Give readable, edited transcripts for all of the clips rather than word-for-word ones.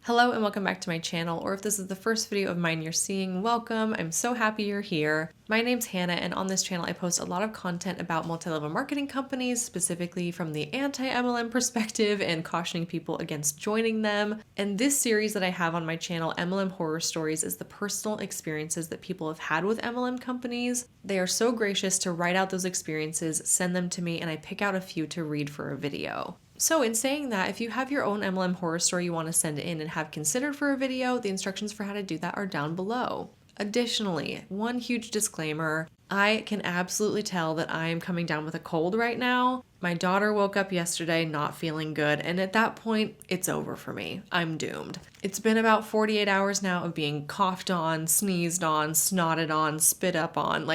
Hello and welcome back to my channel, or if this is the first video of mine you're seeing, welcome. I'm so happy you're here. My name's Hannah, and on this channel I post a lot of content about multi-level marketing companies, specifically from the anti-MLM perspective and cautioning people against joining them. And this series that I have on my channel, MLM Horror Stories, is the personal experiences that people have had with MLM companies. They are so gracious to write out those experiences, send them to me, and I pick out a few to read for a video. So in saying that, if you have your own MLM horror story you want to send in and have considered for a video, the instructions for how to do that are down below. Additionally, one huge disclaimer, I can absolutely tell that I am coming down with a cold right now. My daughter woke up yesterday not feeling good, and at that point, it's over for me. I'm doomed. It's been about 48 hours now of being coughed on, sneezed on, snotted on, spit up on,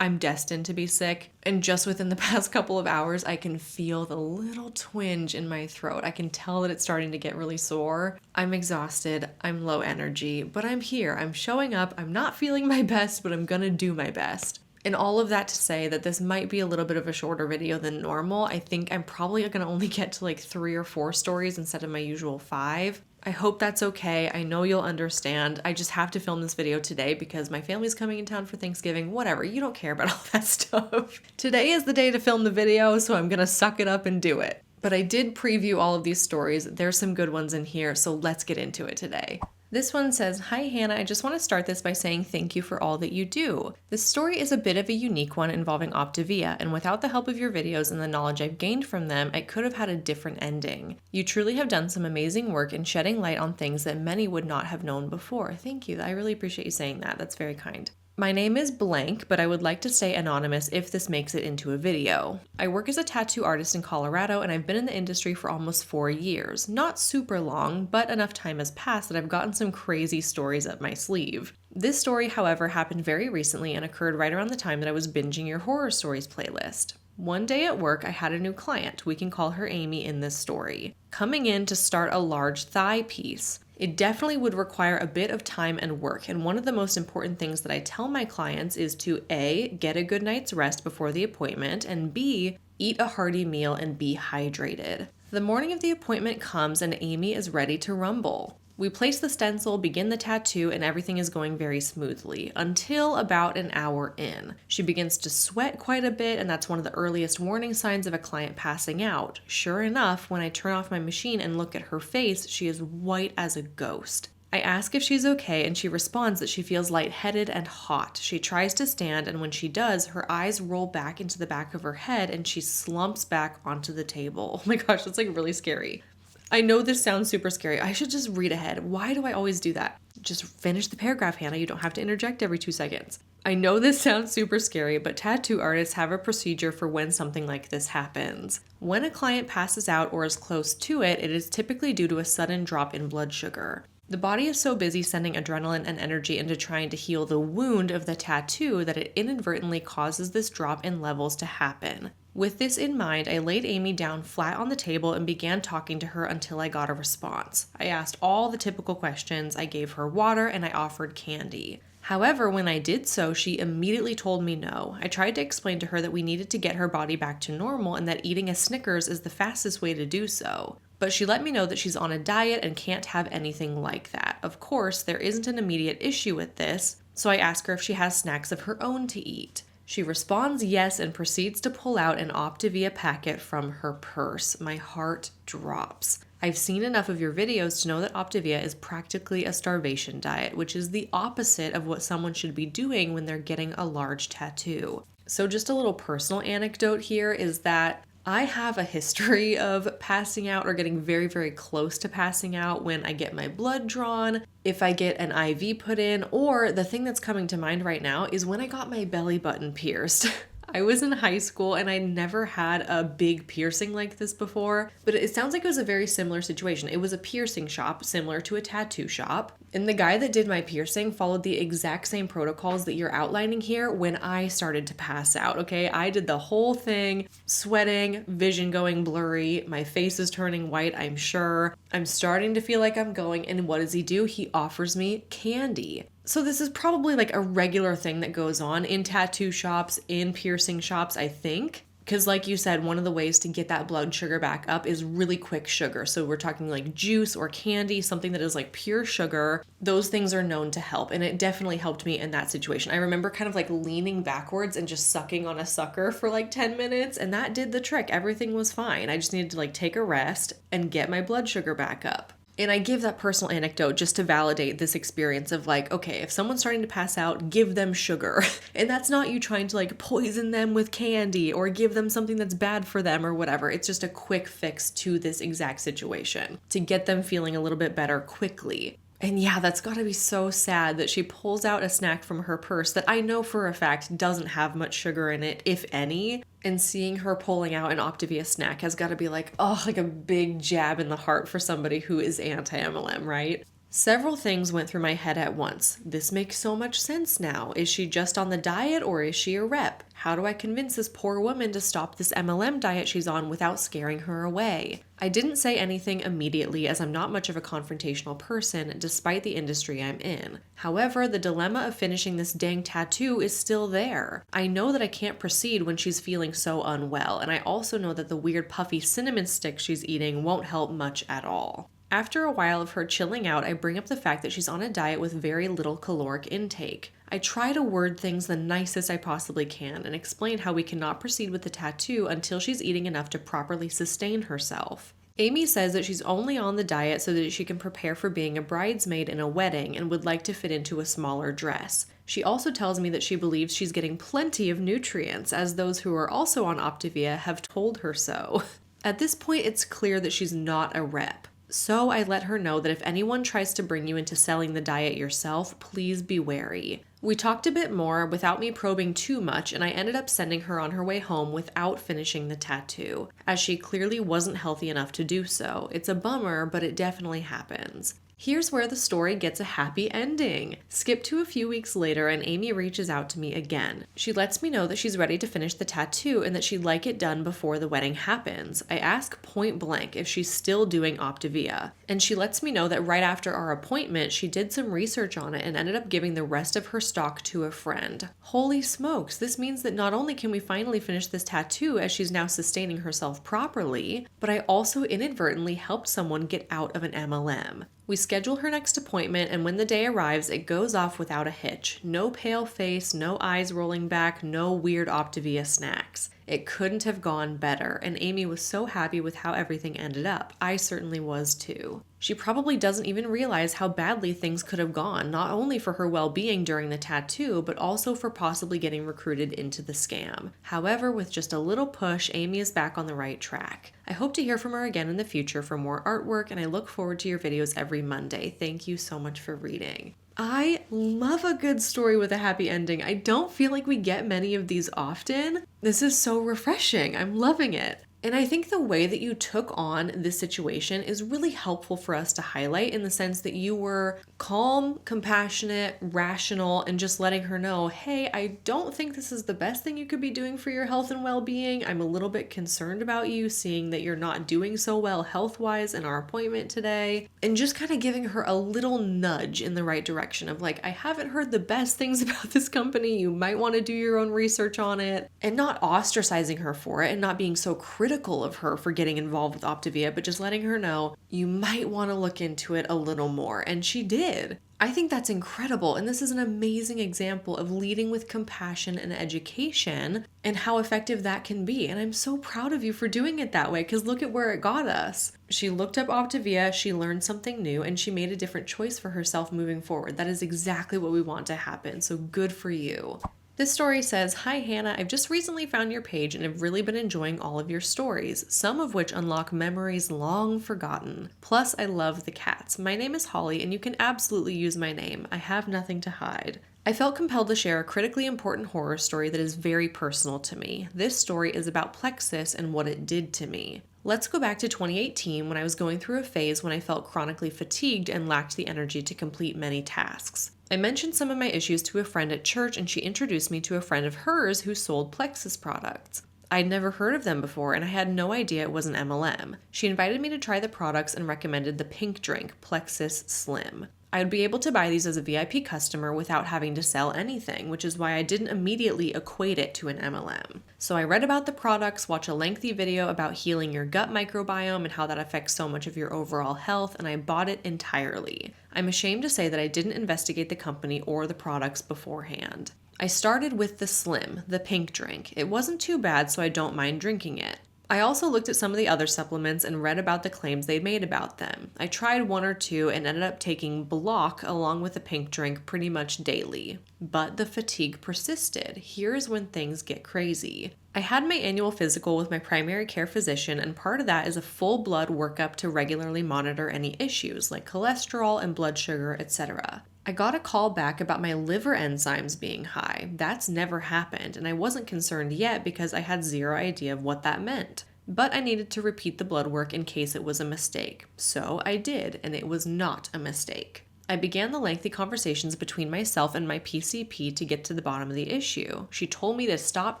I'm destined to be sick, and just within the past couple of hours, I can feel the little twinge in my throat. I can tell that it's starting to get really sore. I'm exhausted, I'm low energy, but I'm here, I'm showing up, I'm not feeling my best, but I'm gonna do my best. And all of that to say that this might be a little bit of a shorter video than normal. I think I'm probably gonna only get to 3 or 4 stories instead of my usual 5. I hope that's okay. I know you'll understand. I just have to film this video today because my family's coming in town for Thanksgiving. Whatever, you don't care about all that stuff. Today is the day to film the video, so I'm gonna suck it up and do it. But I did preview all of these stories. There's some good ones in here, so let's get into it today. This one says, "Hi Hannah, I just want to start this by saying thank you for all that you do. This story is a bit of a unique one involving Optavia, and without the help of your videos and the knowledge I've gained from them, I could have had a different ending. You truly have done some amazing work in shedding light on things that many would not have known before." Thank you. I really appreciate you saying that. That's very kind. "My name is blank, but I would like to stay anonymous if this makes it into a video. I work as a tattoo artist in Colorado, and I've been in the industry for almost 4 years. Not super long, but enough time has passed that I've gotten some crazy stories up my sleeve. This story, however, happened very recently and occurred right around the time that I was binging your horror stories playlist. One day at work, I had a new client, we can call her Amy in this story, coming in to start a large thigh piece. It definitely would require a bit of time and work, and one of the most important things that I tell my clients is to A, get a good night's rest before the appointment, and B, eat a hearty meal and be hydrated. The morning of the appointment comes and Amy is ready to rumble. We place the stencil, begin the tattoo, and everything is going very smoothly, until about an hour in. She begins to sweat quite a bit, and that's one of the earliest warning signs of a client passing out. Sure enough, when I turn off my machine and look at her face, she is white as a ghost. I ask if she's okay, and she responds that she feels lightheaded and hot. She tries to stand, and when she does, her eyes roll back into the back of her head, and she slumps back onto the table. Oh my gosh, that's really scary. I know this sounds super scary. I should just read ahead. Why do I always do that? Just finish the paragraph, Hannah. You don't have to interject every 2 seconds. I know this sounds super scary, but tattoo artists have a procedure for when something like this happens. When a client passes out or is close to it, it is typically due to a sudden drop in blood sugar. The body is so busy sending adrenaline and energy into trying to heal the wound of the tattoo that it inadvertently causes this drop in levels to happen. With this in mind, I laid Amy down flat on the table and began talking to her until I got a response. I asked all the typical questions, I gave her water, and I offered candy. However, when I did so, she immediately told me no. I tried to explain to her that we needed to get her body back to normal and that eating a Snickers is the fastest way to do so. But she let me know that she's on a diet and can't have anything like that. Of course, there isn't an immediate issue with this, so I ask her if she has snacks of her own to eat. She responds yes and proceeds to pull out an Optavia packet from her purse. My heart drops. I've seen enough of your videos to know that Optavia is practically a starvation diet, which is the opposite of what someone should be doing when they're getting a large tattoo. So just a little personal anecdote here is that I have a history of passing out or getting very, very close to passing out when I get my blood drawn, if I get an IV put in, or the thing that's coming to mind right now is when I got my belly button pierced. I was in high school and I never had a big piercing like this before, but it sounds like it was a very similar situation. It was a piercing shop similar to a tattoo shop. And the guy that did my piercing followed the exact same protocols that you're outlining here when I started to pass out, okay? I did the whole thing, sweating, vision going blurry, my face is turning white, I'm sure. I'm starting to feel like I'm going, and what does he do? He offers me candy. So this is probably a regular thing that goes on in tattoo shops, in piercing shops, I think. Because like you said, one of the ways to get that blood sugar back up is really quick sugar. So we're talking like juice or candy, something that is like pure sugar. Those things are known to help. And it definitely helped me in that situation. I remember kind of like leaning backwards and just sucking on a sucker for like 10 minutes. And that did the trick. Everything was fine. I just needed to like take a rest and get my blood sugar back up. And I give that personal anecdote just to validate this experience of like, okay, if someone's starting to pass out, give them sugar. And that's not you trying to like poison them with candy or give them something that's bad for them or whatever. It's just a quick fix to this exact situation to get them feeling a little bit better quickly. And yeah, that's gotta be so sad that she pulls out a snack from her purse that I know for a fact doesn't have much sugar in it, if any. And seeing her pulling out an Optavia snack has gotta be like, oh, like a big jab in the heart for somebody who is anti-MLM, right? Several things went through my head at once. This makes so much sense now. Is she just on the diet or is she a rep? How do I convince this poor woman to stop this MLM diet she's on without scaring her away? I didn't say anything immediately as I'm not much of a confrontational person despite the industry I'm in. However, the dilemma of finishing this dang tattoo is still there. I know that I can't proceed when she's feeling so unwell, and I also know that the weird puffy cinnamon stick she's eating won't help much at all. After a while of her chilling out, I bring up the fact that she's on a diet with very little caloric intake. I try to word things the nicest I possibly can and explain how we cannot proceed with the tattoo until she's eating enough to properly sustain herself. Amy says that she's only on the diet so that she can prepare for being a bridesmaid in a wedding and would like to fit into a smaller dress. She also tells me that she believes she's getting plenty of nutrients, as those who are also on Optavia have told her so. At this point, it's clear that she's not a rep. So I let her know that if anyone tries to bring you into selling the diet yourself, please be wary. We talked a bit more without me probing too much, and I ended up sending her on her way home without finishing the tattoo, as she clearly wasn't healthy enough to do so. It's a bummer, but it definitely happens. Here's where the story gets a happy ending. Skip to a few weeks later and Amy reaches out to me again. She lets me know that she's ready to finish the tattoo and that she'd like it done before the wedding happens. I ask point blank if she's still doing Optavia, and she lets me know that right after our appointment, she did some research on it and ended up giving the rest of her stock to a friend. Holy smokes, this means that not only can we finally finish this tattoo as she's now sustaining herself properly, but I also inadvertently helped someone get out of an MLM. We schedule her next appointment, and when the day arrives, it goes off without a hitch. No pale face, no eyes rolling back, no weird Optavia snacks. It couldn't have gone better, and Amy was so happy with how everything ended up. I certainly was too. She probably doesn't even realize how badly things could have gone, not only for her well-being during the tattoo, but also for possibly getting recruited into the scam. However, with just a little push, Amy is back on the right track. I hope to hear from her again in the future for more artwork, and I look forward to your videos every Monday. Thank you so much for reading. I love a good story with a happy ending. I don't feel like we get many of these often. This is so refreshing. I'm loving it. And I think the way that you took on this situation is really helpful for us to highlight, in the sense that you were calm, compassionate, rational, and just letting her know, hey, I don't think this is the best thing you could be doing for your health and well-being. I'm a little bit concerned about you, seeing that you're not doing so well health-wise in our appointment today. And just kind of giving her a little nudge in the right direction of like, I haven't heard the best things about this company. You might want to do your own research on it. And not ostracizing her for it and not being so critical of her for getting involved with Optavia, but just letting her know you might want to look into it a little more. And she did. I think that's incredible. And this is an amazing example of leading with compassion and education and how effective that can be. And I'm so proud of you for doing it that way, because look at where it got us. She looked up Optavia, she learned something new, and she made a different choice for herself moving forward. That is exactly what we want to happen. So good for you. This story says, "Hi Hannah, I've just recently found your page and have really been enjoying all of your stories, some of which unlock memories long forgotten. Plus, I love the cats. My name is Holly and you can absolutely use my name. I have nothing to hide. I felt compelled to share a critically important horror story that is very personal to me. This story is about plexus and what it did to me. Let's go back to 2018 when I was going through a phase when I felt chronically fatigued and lacked the energy to complete many tasks. I mentioned some of my issues to a friend at church and she introduced me to a friend of hers who sold plexus products. I'd never heard of them before and I had no idea it was an MLM. She invited me to try the products and recommended the pink drink, Plexus Slim. I would be able to buy these as a VIP customer without having to sell anything, which is why I didn't immediately equate it to an MLM. So I read about the products, watched a lengthy video about healing your gut microbiome and how that affects so much of your overall health, and I bought it entirely. I'm ashamed to say that I didn't investigate the company or the products beforehand. I started with the Slim, the pink drink. It wasn't too bad, so I don't mind drinking it. I also looked at some of the other supplements and read about the claims they'd made about them. I tried one or two and ended up taking Block along with the pink drink pretty much daily. But the fatigue persisted. Here's when things get crazy. I had my annual physical with my primary care physician, and part of that is a full blood workup to regularly monitor any issues like cholesterol and blood sugar, etc. I got a call back about my liver enzymes being high. That's never happened, and I wasn't concerned yet because I had zero idea of what that meant. But I needed to repeat the blood work in case it was a mistake. So I did, and it was not a mistake. I began the lengthy conversations between myself and my PCP to get to the bottom of the issue. She told me to stop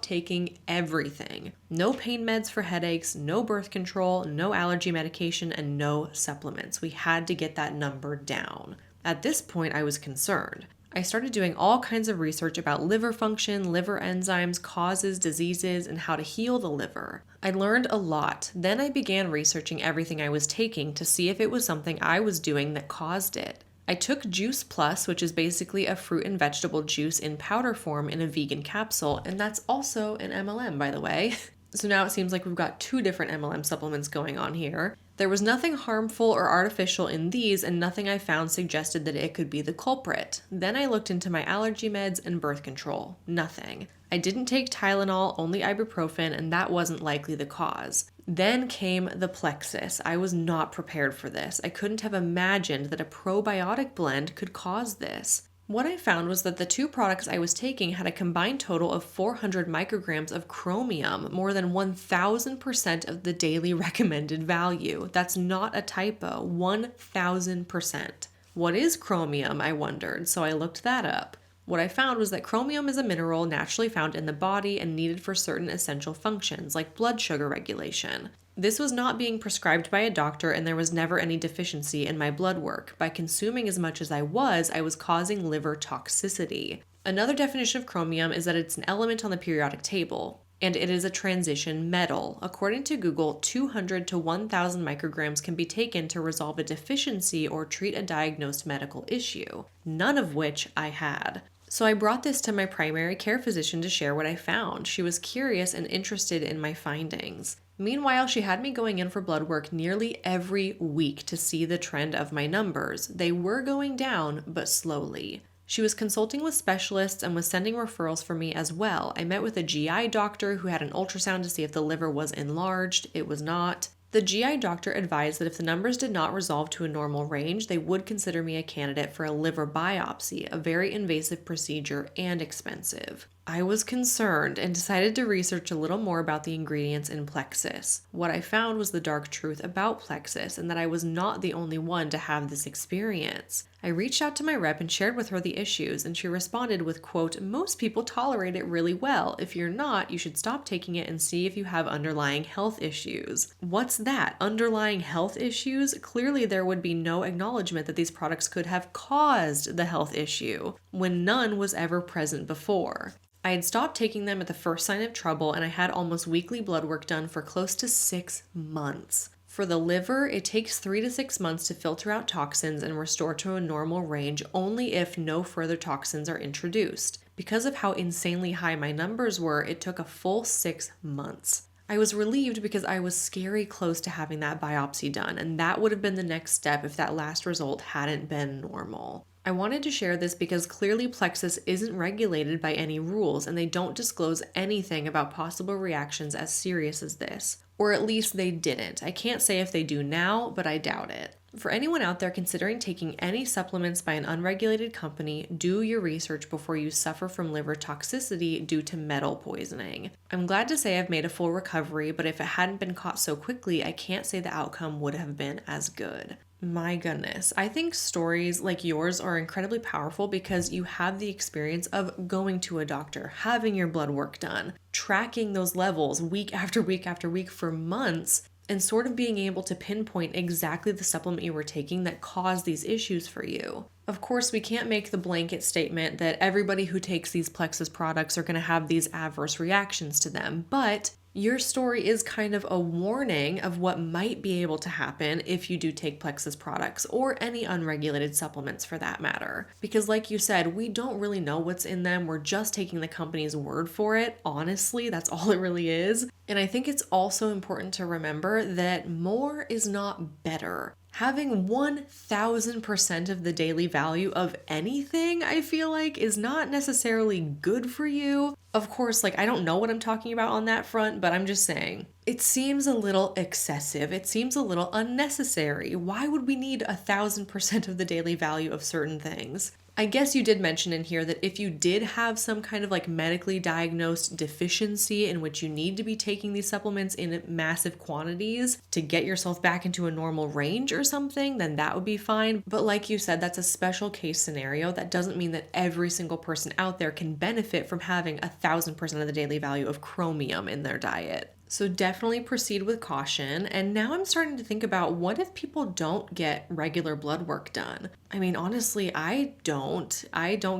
taking everything. No pain meds for headaches, no birth control, no allergy medication, and no supplements. We had to get that number down. At this point, I was concerned. I started doing all kinds of research about liver function, liver enzymes, causes, diseases, and how to heal the liver. I learned a lot. Then I began researching everything I was taking to see if it was something I was doing that caused it. I took Juice Plus, which is basically a fruit and vegetable juice in powder form in a vegan capsule, and that's also an MLM, by the way. So now it seems like we've got two different MLM supplements going on here. There was nothing harmful or artificial in these, and nothing I found suggested that it could be the culprit. Then I looked into my allergy meds and birth control. Nothing. I didn't take Tylenol, only ibuprofen, and that wasn't likely the cause. Then came the plexus. I was not prepared for this. I couldn't have imagined that a probiotic blend could cause this. What I found was that the two products I was taking had a combined total of 400 micrograms of chromium, more than 1,000% of the daily recommended value. That's not a typo, 1,000%. What is chromium, I wondered, so I looked that up. What I found was that chromium is a mineral naturally found in the body and needed for certain essential functions, like blood sugar regulation. This was not being prescribed by a doctor, and there was never any deficiency in my blood work. By consuming as much as I was causing liver toxicity. Another definition of chromium is that it's an element on the periodic table, and it is a transition metal. According to Google, 200 to 1,000 micrograms can be taken to resolve a deficiency or treat a diagnosed medical issue, none of which I had. So I brought this to my primary care physician to share what I found. She was curious and interested in my findings. Meanwhile, she had me going in for blood work nearly every week to see the trend of my numbers. They were going down, but slowly. She was consulting with specialists and was sending referrals for me as well. I met with a GI doctor who had an ultrasound to see if the liver was enlarged. It was not. The GI doctor advised that if the numbers did not resolve to a normal range, they would consider me a candidate for a liver biopsy, a very invasive procedure and expensive. I was concerned and decided to research a little more about the ingredients in Plexus. What I found was the dark truth about Plexus and that I was not the only one to have this experience. I reached out to my rep and shared with her the issues, and she responded with, quote, "Most people tolerate it really well. If you're not, you should stop taking it and see if you have underlying health issues." What's that? Underlying health issues? Clearly there would be no acknowledgement that these products could have caused the health issue, when none was ever present before. I had stopped taking them at the first sign of trouble, and I had almost weekly blood work done for close to 6 months. For the liver, it takes 3 to 6 months to filter out toxins and restore to a normal range only if no further toxins are introduced. Because of how insanely high my numbers were, it took a full 6 months. I was relieved because I was scary close to having that biopsy done, and that would have been the next step if that last result hadn't been normal. I wanted to share this because clearly Plexus isn't regulated by any rules, and they don't disclose anything about possible reactions as serious as this. Or at least they didn't. I can't say if they do now, but I doubt it. For anyone out there considering taking any supplements by an unregulated company, do your research before you suffer from liver toxicity due to metal poisoning. I'm glad to say I've made a full recovery, but if it hadn't been caught so quickly, I can't say the outcome would have been as good. My goodness, I think stories like yours are incredibly powerful because you have the experience of going to a doctor, having your blood work done, tracking those levels week after week after week for months, and sort of being able to pinpoint exactly the supplement you were taking that caused these issues for you. Of course, we can't make the blanket statement that everybody who takes these Plexus products are going to have these adverse reactions to them, but your story is kind of a warning of what might be able to happen if you do take Plexus products or any unregulated supplements for that matter. Because like you said, we don't really know what's in them. We're just taking the company's word for it. Honestly, that's all it really is. And I think it's also important to remember that more is not better. Having 1000% of the daily value of anything, I feel like, is not necessarily good for you. Of course, I don't know what I'm talking about on that front, but I'm just saying. It seems a little excessive. It seems a little unnecessary. Why would we need 1000% of the daily value of certain things? I guess you did mention in here that if you did have some kind of medically diagnosed deficiency in which you need to be taking these supplements in massive quantities to get yourself back into a normal range or something, then that would be fine. But like you said, that's a special case scenario. That doesn't mean that every single person out there can benefit from having 1000% of the daily value of chromium in their diet. So definitely proceed with caution. And now I'm starting to think about, what if people don't get regular blood work done? I mean, honestly, I don't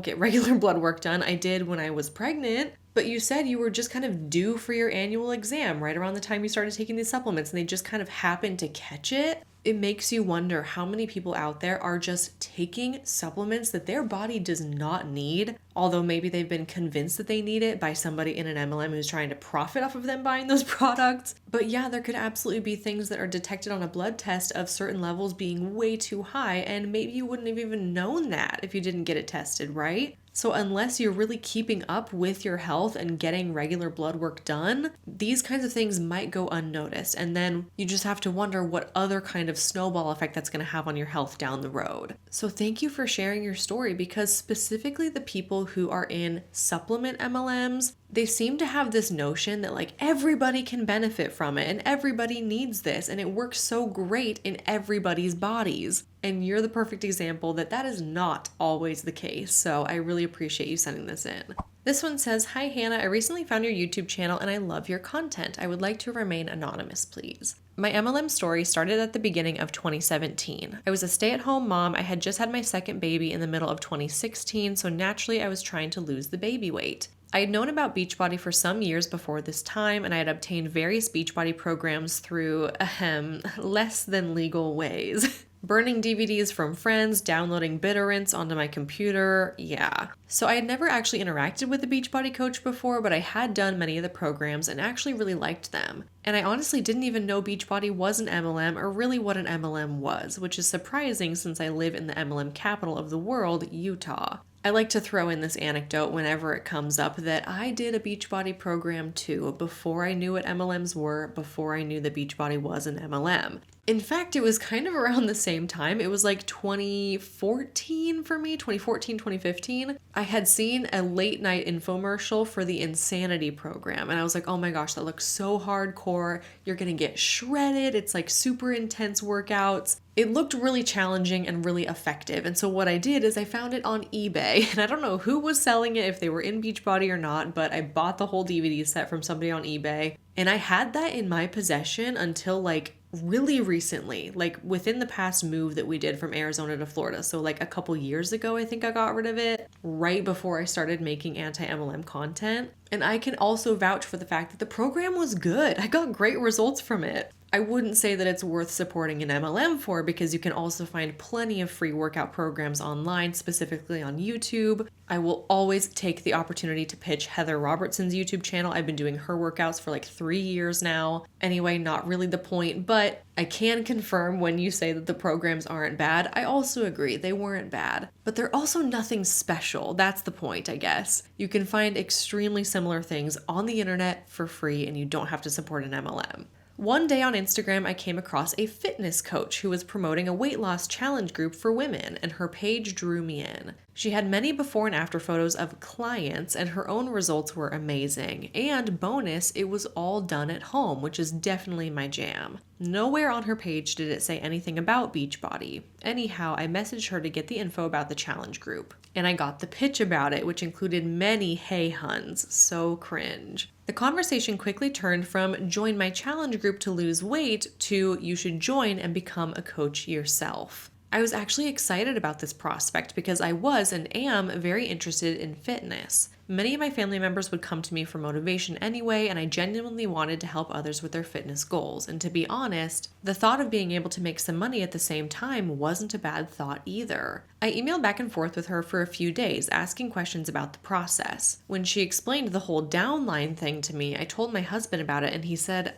get regular blood work done. I did when I was pregnant, but you said you were just kind of due for your annual exam right around the time you started taking these supplements, and they just kind of happened to catch it. It makes you wonder how many people out there are just taking supplements that their body does not need, although maybe they've been convinced that they need it by somebody in an MLM who's trying to profit off of them buying those products. But yeah, there could absolutely be things that are detected on a blood test of certain levels being way too high, and maybe you wouldn't have even known that if you didn't get it tested, right? So unless you're really keeping up with your health and getting regular blood work done, these kinds of things might go unnoticed. And then you just have to wonder what other kind of snowball effect that's going to have on your health down the road. So thank you for sharing your story, because specifically the people who are in supplement MLMs, they seem to have this notion that everybody can benefit from it and everybody needs this and it works so great in everybody's bodies. And you're the perfect example that that is not always the case. So I really appreciate you sending this in. This one says, "Hi Hannah, I recently found your YouTube channel and I love your content. I would like to remain anonymous, please. My MLM story started at the beginning of 2017. I was a stay-at-home mom. I had just had my second baby in the middle of 2016, so naturally I was trying to lose the baby weight. I had known about Beachbody for some years before this time, and I had obtained various Beachbody programs through, less than legal ways. Burning DVDs from friends, downloading BitTorrents onto my computer, yeah. So I had never actually interacted with a Beachbody coach before, but I had done many of the programs and actually really liked them. And I honestly didn't even know Beachbody was an MLM or really what an MLM was, which is surprising since I live in the MLM capital of the world, Utah. I like to throw in this anecdote whenever it comes up that I did a Beachbody program too, before I knew what MLMs were, before I knew that Beachbody was an MLM. In fact, it was kind of around the same time. It was 2014 for me, 2014, 2015. I had seen a late night infomercial for the Insanity program. And I was like, oh my gosh, that looks so hardcore. You're going to get shredded. It's super intense workouts. It looked really challenging and really effective. And so what I did is I found it on eBay. And I don't know who was selling it, if they were in Beachbody or not, but I bought the whole DVD set from somebody on eBay. And I had that in my possession until really recently, within the past move that we did from Arizona to Florida. So a couple years ago, I think I got rid of it right before I started making anti-MLM content. And I can also vouch for the fact that the program was good. I got great results from it. I wouldn't say that it's worth supporting an MLM for, because you can also find plenty of free workout programs online, specifically on YouTube. I will always take the opportunity to pitch Heather Robertson's YouTube channel. I've been doing her workouts for 3 years now. Anyway, not really the point, but I can confirm when you say that the programs aren't bad. I also agree, they weren't bad, but they're also nothing special. That's the point, I guess. You can find extremely similar things on the internet for free, and you don't have to support an MLM. One day on Instagram, I came across a fitness coach who was promoting a weight loss challenge group for women, and her page drew me in. She had many before and after photos of clients, and her own results were amazing. And bonus, it was all done at home, which is definitely my jam. Nowhere on her page did it say anything about Beachbody. Anyhow, I messaged her to get the info about the challenge group. And I got the pitch about it, which included many hey huns. So cringe. The conversation quickly turned from join my challenge group to lose weight to you should join and become a coach yourself. I was actually excited about this prospect because I was and am very interested in fitness. Many of my family members would come to me for motivation anyway, and I genuinely wanted to help others with their fitness goals. And to be honest, the thought of being able to make some money at the same time wasn't a bad thought either. I emailed back and forth with her for a few days, asking questions about the process. When she explained the whole downline thing to me, I told my husband about it and he said,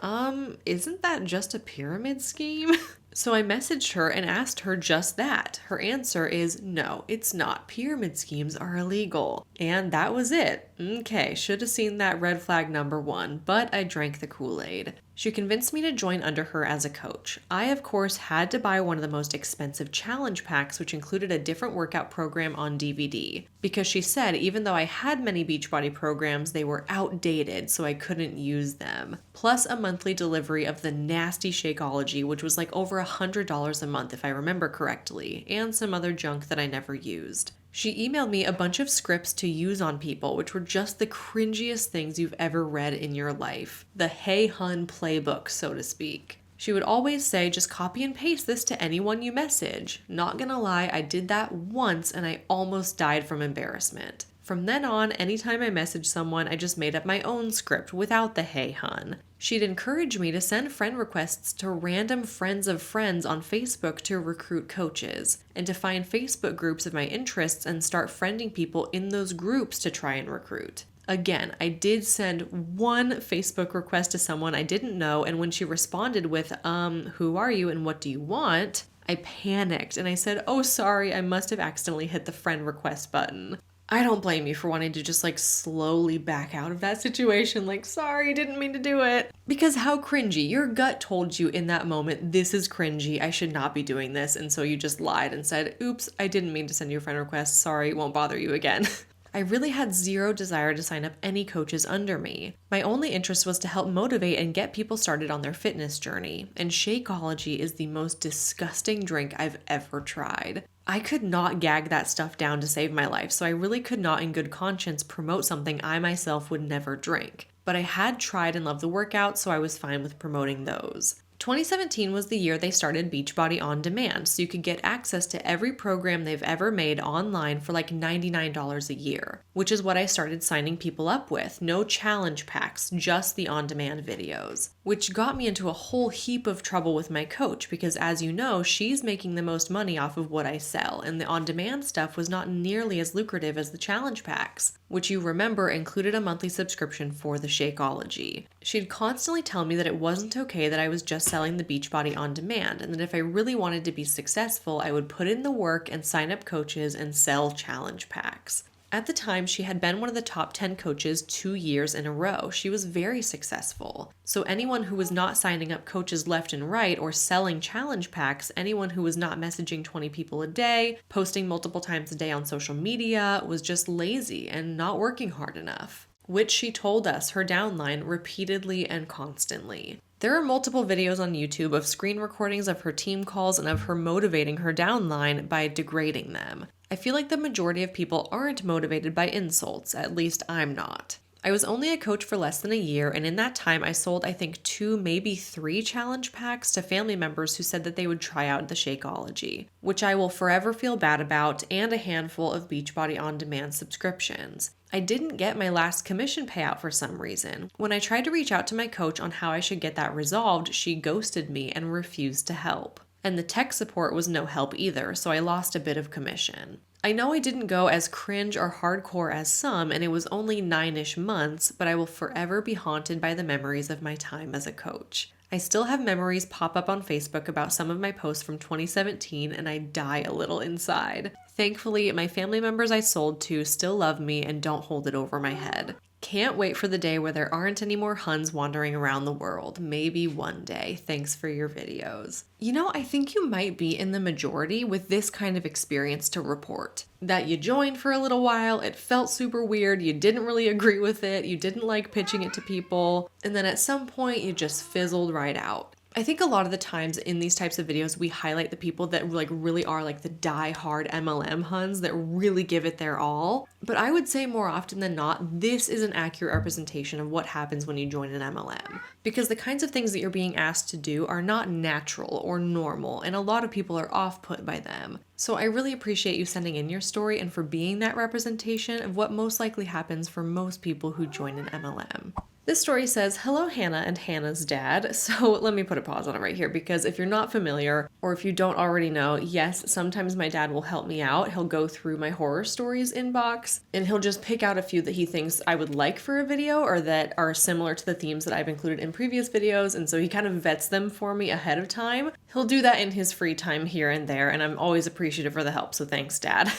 isn't that just a pyramid scheme? So I messaged her and asked her just that. Her answer is, no, it's not. Pyramid schemes are illegal. And that was it. Okay, should have seen that red flag number 1, but I drank the Kool-Aid. She convinced me to join under her as a coach. I, of course, had to buy one of the most expensive challenge packs, which included a different workout program on DVD. Because she said even though I had many Beachbody programs, they were outdated, so I couldn't use them. Plus a monthly delivery of the nasty Shakeology, which was like over $100 a month if I remember correctly, and some other junk that I never used. She emailed me a bunch of scripts to use on people, which were just the cringiest things you've ever read in your life. The Hey Hun playbook, so to speak. She would always say, just copy and paste this to anyone you message. Not gonna lie, I did that once and I almost died from embarrassment. From then on, anytime I messaged someone, I just made up my own script without the Hey Hun. She'd encourage me to send friend requests to random friends of friends on Facebook to recruit coaches, and to find Facebook groups of my interests and start friending people in those groups to try and recruit. Again, I did send one Facebook request to someone I didn't know, and when she responded with, who are you and what do you want? I panicked and I said, oh, sorry, I must have accidentally hit the friend request button. I don't blame you for wanting to just slowly back out of that situation. Sorry, didn't mean to do it. Because how cringy. Your gut told you in that moment, this is cringy, I should not be doing this. And so you just lied and said, oops, I didn't mean to send you a friend request. Sorry, won't bother you again. I really had zero desire to sign up any coaches under me. My only interest was to help motivate and get people started on their fitness journey. And Shakeology is the most disgusting drink I've ever tried. I could not gag that stuff down to save my life, so I really could not in good conscience promote something I myself would never drink. But I had tried and loved the workouts, so I was fine with promoting those. 2017 was the year they started Beachbody On Demand, so you could get access to every program they've ever made online for $99 a year, which is what I started signing people up with. No challenge packs, just the on-demand videos, which got me into a whole heap of trouble with my coach because, as you know, she's making the most money off of what I sell, and the on-demand stuff was not nearly as lucrative as the challenge packs, which you remember included a monthly subscription for the Shakeology. She'd constantly tell me that it wasn't okay that I was just selling the Beachbody On Demand, and that if I really wanted to be successful, I would put in the work and sign up coaches and sell challenge packs. At the time, she had been one of the top 10 coaches 2 years in a row. She was very successful. So anyone who was not signing up coaches left and right or selling challenge packs, anyone who was not messaging 20 people a day, posting multiple times a day on social media, was just lazy and not working hard enough, which she told us, her downline, repeatedly and constantly. There are multiple videos on YouTube of screen recordings of her team calls and of her motivating her downline by degrading them. I feel like the majority of people aren't motivated by insults, at least I'm not. I was only a coach for less than a year, and in that time I sold I think 2, maybe 3 challenge packs to family members who said that they would try out the Shakeology, which I will forever feel bad about, and a handful of Beachbody On Demand subscriptions. I didn't get my last commission payout for some reason. When I tried to reach out to my coach on how I should get that resolved, she ghosted me and refused to help. And the tech support was no help either, so I lost a bit of commission. I know I didn't go as cringe or hardcore as some, and it was only 9-ish months, but I will forever be haunted by the memories of my time as a coach. I still have memories pop up on Facebook about some of my posts from 2017, and I die a little inside. Thankfully, my family members I sold to still love me and don't hold it over my head. Can't wait for the day where there aren't any more Huns wandering around the world. Maybe one day. Thanks for your videos. You know, I think you might be in the majority with this kind of experience to report. That you joined for a little while, it felt super weird, you didn't really agree with it, you didn't like pitching it to people, and then at some point you just fizzled right out. I think a lot of the times in these types of videos, we highlight the people that like really are like the die-hard MLM huns that really give it their all. But I would say more often than not, this is an accurate representation of what happens when you join an MLM. Because the kinds of things that you're being asked to do are not natural or normal, and a lot of people are off-put by them. So I really appreciate you sending in your story and for being that representation of what most likely happens for most people who join an MLM. This story says, "Hello, Hannah and Hannah's dad." So let me put a pause on it right here, because if you're not familiar, or if you don't already know, yes, sometimes my dad will help me out. He'll go through my horror stories inbox, and he'll just pick out a few that he thinks I would like for a video, or that are similar to the themes that I've included in previous videos, and so he kind of vets them for me ahead of time. He'll do that in his free time here and there, and I'm always appreciative for the help, so thanks, Dad.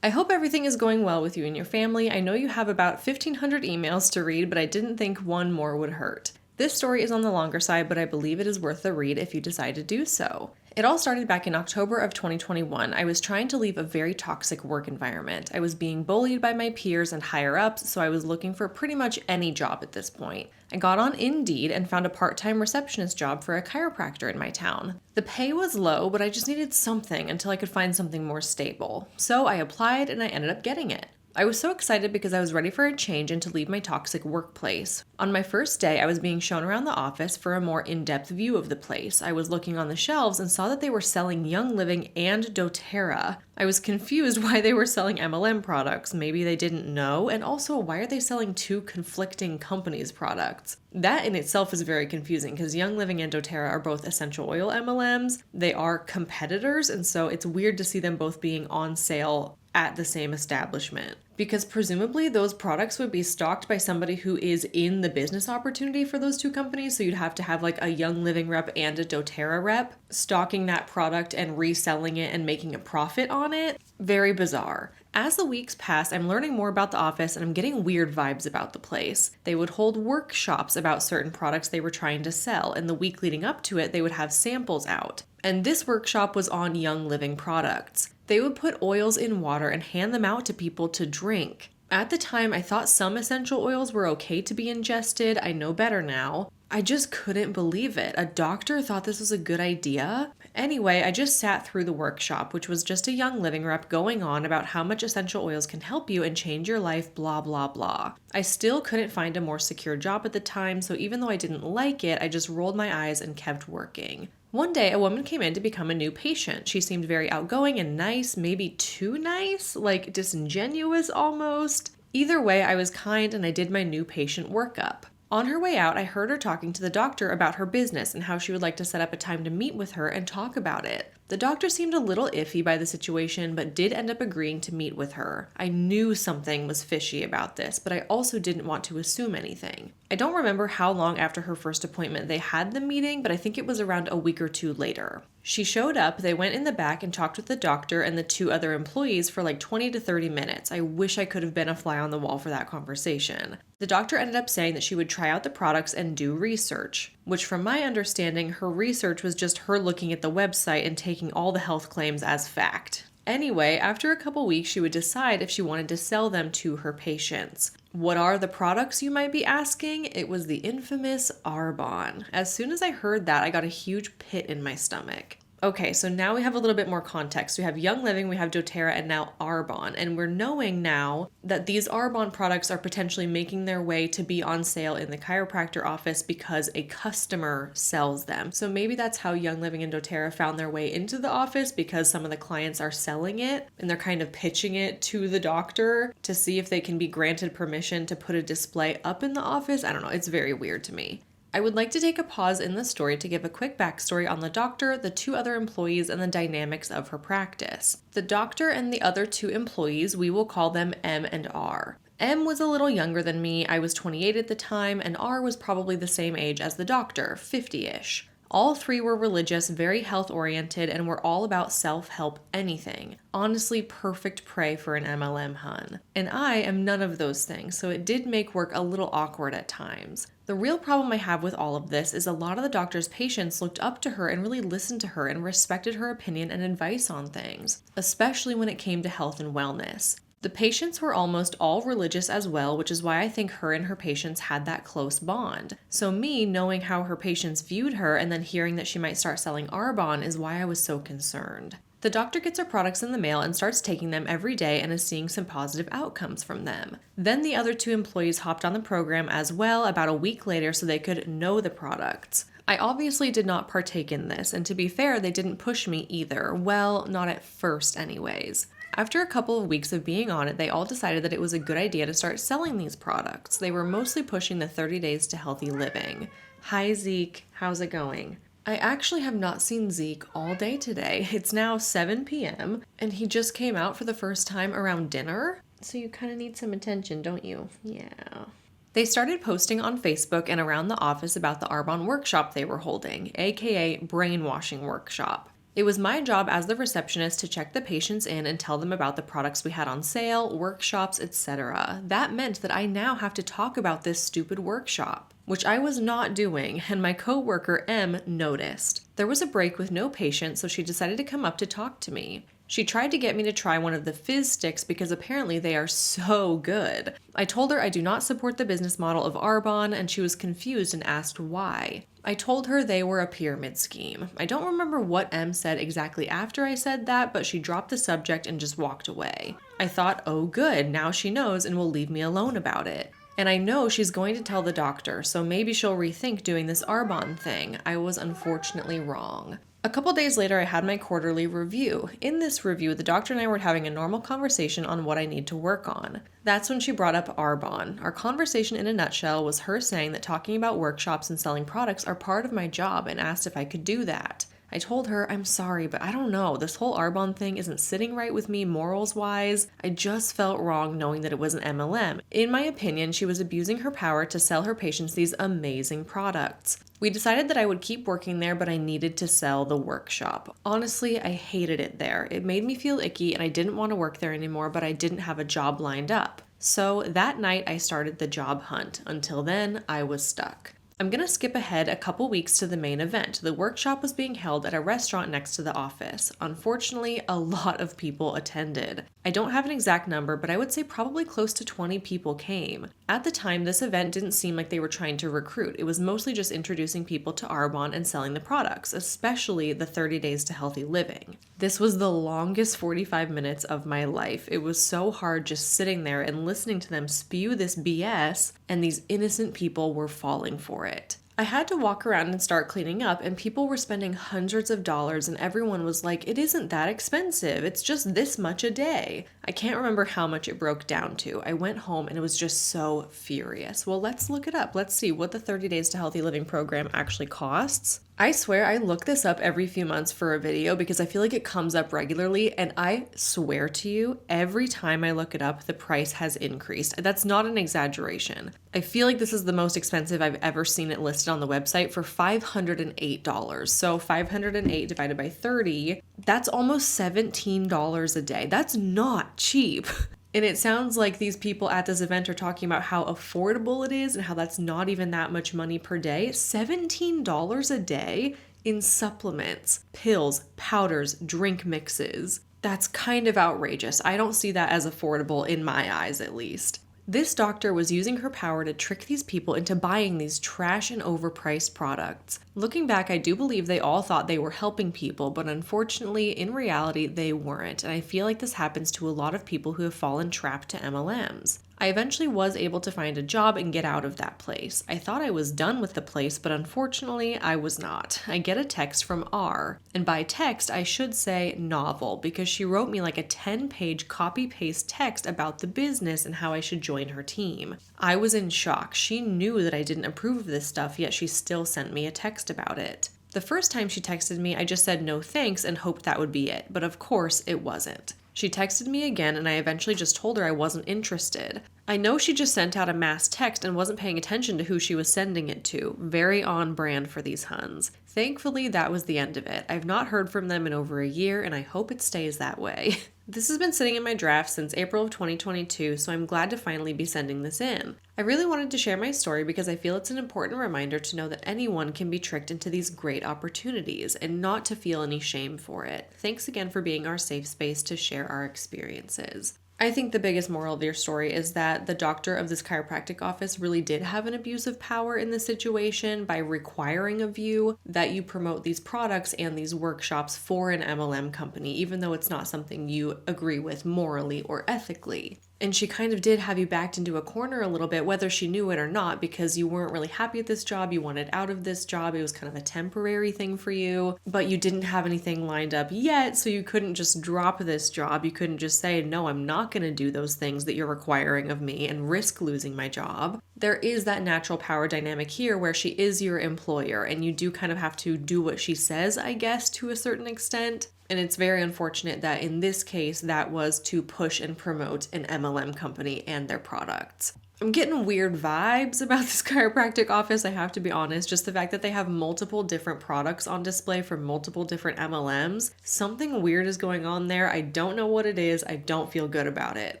I hope everything is going well with you and your family. I know you have about 1,500 emails to read, but I didn't think one more would hurt. This story is on the longer side, but I believe it is worth the read if you decide to do so. It all started back in October of 2021. I was trying to leave a very toxic work environment. I was being bullied by my peers and higher ups, so I was looking for pretty much any job at this point. I got on Indeed and found a part-time receptionist job for a chiropractor in my town. The pay was low, but I just needed something until I could find something more stable. So I applied and I ended up getting it. I was so excited because I was ready for a change and to leave my toxic workplace. On my first day, I was being shown around the office for a more in-depth view of the place. I was looking on the shelves and saw that they were selling Young Living and doTERRA. I was confused why they were selling MLM products. Maybe they didn't know, and also why are they selling two conflicting companies' products? That in itself is very confusing because Young Living and doTERRA are both essential oil MLMs. They are competitors, and so it's weird to see them both being on sale at the same establishment, because presumably those products would be stocked by somebody who is in the business opportunity for those two companies. So you'd have to have like a Young Living rep and a doTERRA rep stocking that product and reselling it and making a profit on it. Very bizarre. As the weeks pass, I'm learning more about the office and I'm getting weird vibes about the place. They would hold workshops about certain products they were trying to sell, and the week leading up to it, they would have samples out. And this workshop was on Young Living products. They would put oils in water and hand them out to people to drink. At the time, I thought some essential oils were okay to be ingested. I know better now. I just couldn't believe it. A doctor thought this was a good idea. Anyway, I just sat through the workshop, which was just a Young Living rep going on about how much essential oils can help you and change your life, blah, blah, blah. I still couldn't find a more secure job at the time, so even though I didn't like it, I just rolled my eyes and kept working. One day, a woman came in to become a new patient. She seemed very outgoing and nice, maybe too nice, like disingenuous almost. Either way, I was kind and I did my new patient workup. On her way out, I heard her talking to the doctor about her business and how she would like to set up a time to meet with her and talk about it. The doctor seemed a little iffy by the situation, but did end up agreeing to meet with her. I knew something was fishy about this, but I also didn't want to assume anything. I don't remember how long after her first appointment they had the meeting, but I think it was around a week or two later. She showed up, they went in the back and talked with the doctor and the two other employees for like 20 to 30 minutes. I wish I could have been a fly on the wall for that conversation. The doctor ended up saying that she would try out the products and do research, which from my understanding, her research was just her looking at the website and taking all the health claims as fact. Anyway, after a couple weeks, she would decide if she wanted to sell them to her patients. What are the products, you might be asking? It was the infamous Arbonne. As soon as I heard that, I got a huge pit in my stomach. Okay, so now we have a little bit more context. We have Young Living, we have doTERRA, and now Arbonne. And we're knowing now that these Arbonne products are potentially making their way to be on sale in the chiropractor office because a customer sells them. So maybe that's how Young Living and doTERRA found their way into the office, because some of the clients are selling it and they're kind of pitching it to the doctor to see if they can be granted permission to put a display up in the office. I don't know, it's very weird to me. I would like to take a pause in the story to give a quick backstory on the doctor, the two other employees, and the dynamics of her practice. The doctor and the other two employees, we will call them M and R. M was a little younger than me, I was 28 at the time, and R was probably the same age as the doctor, 50-ish. All three were religious, very health-oriented, and were all about self-help anything. Honestly, perfect prey for an MLM hun. And I am none of those things, so it did make work a little awkward at times. The real problem I have with all of this is a lot of the doctor's patients looked up to her and really listened to her and respected her opinion and advice on things, especially when it came to health and wellness. The patients were almost all religious as well, which is why I think her and her patients had that close bond. So me knowing how her patients viewed her and then hearing that she might start selling Arbonne is why I was so concerned. The doctor gets her products in the mail and starts taking them every day and is seeing some positive outcomes from them. Then the other 2 employees hopped on the program as well about a week later so they could know the products. I obviously did not partake in this, and to be fair, they didn't push me either. Well, not at first anyways. After a couple of weeks of being on it, they all decided that it was a good idea to start selling these products. They were mostly pushing the 30 days to healthy living. Hi Zeke, how's it going? I actually have not seen Zeke all day today. It's now 7 p.m. and he just came out for the first time around dinner. So you kind of need some attention, don't you? Yeah. They started posting on Facebook and around the office about the Arbonne workshop they were holding, aka brainwashing workshop. It was my job as the receptionist to check the patients in and tell them about the products we had on sale, workshops, etc. That meant that I now have to talk about this stupid workshop, which I was not doing, and my coworker M noticed. There was a break with no patients, so she decided to come up to talk to me. She tried to get me to try one of the fizz sticks because apparently they are so good. I told her I do not support the business model of Arbonne, and she was confused and asked why. I told her they were a pyramid scheme. I don't remember what M said exactly after I said that, but she dropped the subject and just walked away. I thought, oh good, now she knows and will leave me alone about it. And I know she's going to tell the doctor, so maybe she'll rethink doing this Arbonne thing. I was unfortunately wrong. A couple days later, I had my quarterly review. In this review, the doctor and I were having a normal conversation on what I need to work on. That's when she brought up Arbonne. Our conversation in a nutshell was her saying that talking about workshops and selling products are part of my job and asked if I could do that. I told her, I'm sorry, but I don't know. This whole Arbonne thing isn't sitting right with me morals-wise. I just felt wrong knowing that it was an MLM. In my opinion, she was abusing her power to sell her patients these amazing products. We decided that I would keep working there, but I needed to sell the workshop. Honestly, I hated it there. It made me feel icky and I didn't want to work there anymore, but I didn't have a job lined up. So that night I started the job hunt. Until then, I was stuck. I'm going to skip ahead a couple weeks to the main event. The workshop was being held at a restaurant next to the office. Unfortunately, a lot of people attended. I don't have an exact number, but I would say probably close to 20 people came. At the time, this event didn't seem like they were trying to recruit. It was mostly just introducing people to Arbonne and selling the products, especially the 30 days to healthy living. This was the longest 45 minutes of my life. It was so hard just sitting there and listening to them spew this BS, and these innocent people were falling for it. I had to walk around and start cleaning up, and people were spending hundreds of dollars, and everyone was like, it isn't that expensive. It's just this much a day. I can't remember how much it broke down to. I went home and was just so furious. Well, let's look it up. Let's see what the 30 Days to Healthy Living program actually costs. I swear I look this up every few months for a video because I feel like it comes up regularly, and I swear to you, every time I look it up, the price has increased. That's not an exaggeration. I feel like this is the most expensive I've ever seen it listed on the website for $508. So 508 divided by 30, that's almost $17 a day. That's not cheap. And it sounds like these people at this event are talking about how affordable it is and how that's not even that much money per day. $17 a day in supplements, pills, powders, drink mixes. That's kind of outrageous. I don't see that as affordable in my eyes, at least. This doctor was using her power to trick these people into buying these trash and overpriced products. Looking back, I do believe they all thought they were helping people, but unfortunately, in reality, they weren't. And I feel like this happens to a lot of people who have fallen trapped to MLMs. I eventually was able to find a job and get out of that place. I thought I was done with the place, but unfortunately, I was not. I get a text from R, and by text, I should say novel, because she wrote me like a 10-page copy-paste text about the business and how I should join her team. I was in shock. She knew that I didn't approve of this stuff, yet she still sent me a text about it. The first time she texted me, I just said no thanks and hoped that would be it, but of course it wasn't. She texted me again, and I eventually just told her I wasn't interested. I know she just sent out a mass text and wasn't paying attention to who she was sending it to. Very on brand for these Huns. Thankfully, that was the end of it. I've not heard from them in over a year, and I hope it stays that way. This has been sitting in my draft since April of 2022, so I'm glad to finally be sending this in. I really wanted to share my story because I feel it's an important reminder to know that anyone can be tricked into these great opportunities and not to feel any shame for it. Thanks again for being our safe space to share our experiences. I think the biggest moral of your story is that the doctor of this chiropractic office really did have an abuse of power in this situation by requiring of you that you promote these products and these workshops for an MLM company, even though it's not something you agree with morally or ethically. And she kind of did have you backed into a corner a little bit, whether she knew it or not, because you weren't really happy at this job. You wanted out of this job. It was kind of a temporary thing for you, but you didn't have anything lined up yet. So you couldn't just drop this job. You couldn't just say, no, I'm not going to do those things that you're requiring of me and risk losing my job. There is that natural power dynamic here where she is your employer and you do kind of have to do what she says, I guess, to a certain extent. And it's very unfortunate that in this case, that was to push and promote an MLM company and their products. I'm getting weird vibes about this chiropractic office, I have to be honest. Just the fact that they have multiple different products on display for multiple different MLMs. Something weird is going on there. I don't know what it is. I don't feel good about it.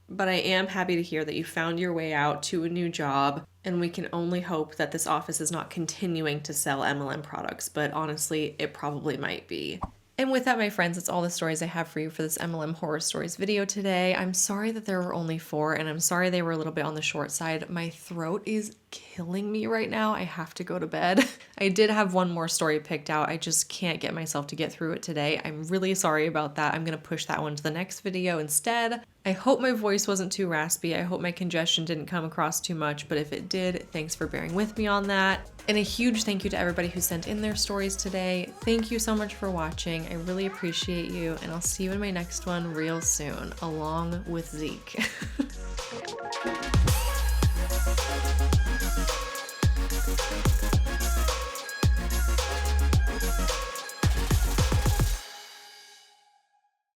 But I am happy to hear that you found your way out to a new job, and we can only hope that this office is not continuing to sell MLM products, but honestly, it probably might be. And with that, my friends, that's all the stories I have for you for this MLM Horror Stories video today. I'm sorry that there were only 4, and I'm sorry they were a little bit on the short side. My throat is killing me right now. I have to go to bed. I did have one more story picked out. I just can't get myself to get through it today. I'm really sorry about that. I'm going to push that one to the next video instead. I hope my voice wasn't too raspy. I hope my congestion didn't come across too much, but if it did, thanks for bearing with me on that. And a huge thank you to everybody who sent in their stories today. Thank you so much for watching. I really appreciate you, and I'll see you in my next one real soon, along with Zeke.